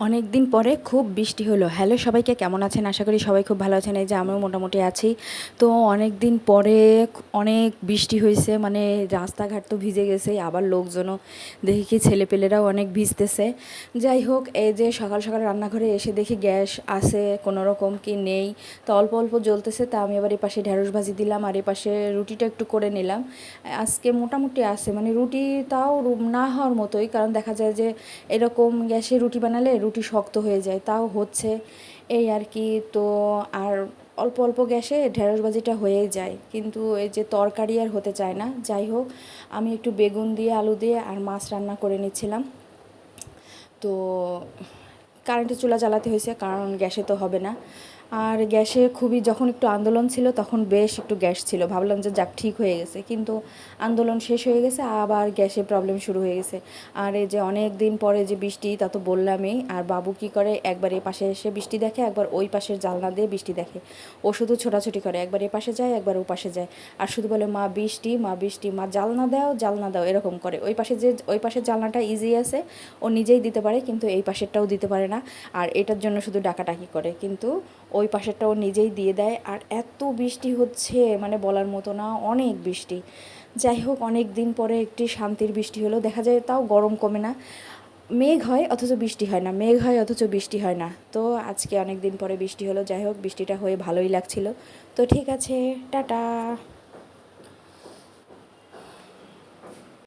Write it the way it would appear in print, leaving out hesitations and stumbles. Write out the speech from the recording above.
অনেক দিন পরে খুব বৃষ্টি হলো। হ্যালো সবাইকে, কেমন আছেন? আশা করি সবাই খুব ভালো আছেন। এই যে আমিও মোটামুটি আছি। তো অনেক দিন পরে অনেক বৃষ্টি হয়েছে, মানে রাস্তাঘাট তো ভিজে গেছে, আবার লোকজনও দেখি কি ছেলেপেলেরাও অনেক ভিজতেছে। যাই হোক, এই যে সকাল সকাল রান্নাঘরে এসে দেখি গ্যাস আছে কোনো রকম কি নেই, তো অল্প অল্প জ্বলতেছে। তা আমি এবার এপাশে ঢ্যাঁড়স ভাজি দিলাম আর এপাশে রুটিটা একটু করে নিলাম। আজকে মোটামুটি আছে, মানে রুটি তাও না হওয়ার মতোই, কারণ দেখা যায় যে এরকম গ্যাসে রুটি বানালে রুটি শক্ত হয়ে যায়, তাও হচ্ছে এই আর কি। তো আর অল্প অল্প গ্যাসে ঢেঁড়স ভাজিটা হয়েই যায়, কিন্তু এই যে তরকারি আর হতে চায় না। যাই হোক, আমি একটু বেগুন দিয়ে আলু দিয়ে আর মাছ রান্না করে নিচ্ছিলাম। তো কারেন্টের চুলা জ্বালাতে হয়েছে, কারণ গ্যাসে তো হবে না। আর গ্যাসে খুবই যখন একটু আন্দোলন ছিল তখন বেশ একটু গ্যাস ছিল, ভাবলাম যে যাক ঠিক হয়ে গেছে, কিন্তু আন্দোলন শেষ হয়ে গেছে, আবার গ্যাসে প্রবলেম শুরু হয়ে গেছে। আর এই যে অনেক দিন পরে যে বৃষ্টি, তা তো বললামই। আর বাবু কি করে, একবার এ পাশে এসে বৃষ্টি দেখে, একবার ওই পাশের জানলা দিয়ে বৃষ্টি দেখে। ও শুধু ছোটাছুটি করে, একবার এ পাশে যায় একবার ও পাশে যায়, আর শুধু বলে মা বৃষ্টি, মা বৃষ্টি, মা জালনা দাও জালনা দাও, এরকম করে। ওই পাশের জানলাটা ইজি আছে, ও নিজেই দিতে পারে, কিন্তু এই পাশেরটাও দিতে পারে না। আর এটার জন্য শুধু ডাকাডাকি করে, কিন্তু ওই পাশেরটাও নিজেই দিয়ে দেয়। আর এত বৃষ্টি হচ্ছে, মানে বলার মতো না, অনেক বৃষ্টি। যাই হোক, অনেক দিন পরে একটি শান্তির বৃষ্টি হলো, দেখা যায় তাও গরম কমে না। মেঘ হয় অথচ বৃষ্টি হয় না, মেঘ হয় অথচ বৃষ্টি হয় না। তো আজকে অনেক দিন পরে বৃষ্টি হলো, যাই হোক বৃষ্টিটা হয়ে ভালোই লাগছিল। তো ঠিক আছে, টাটা।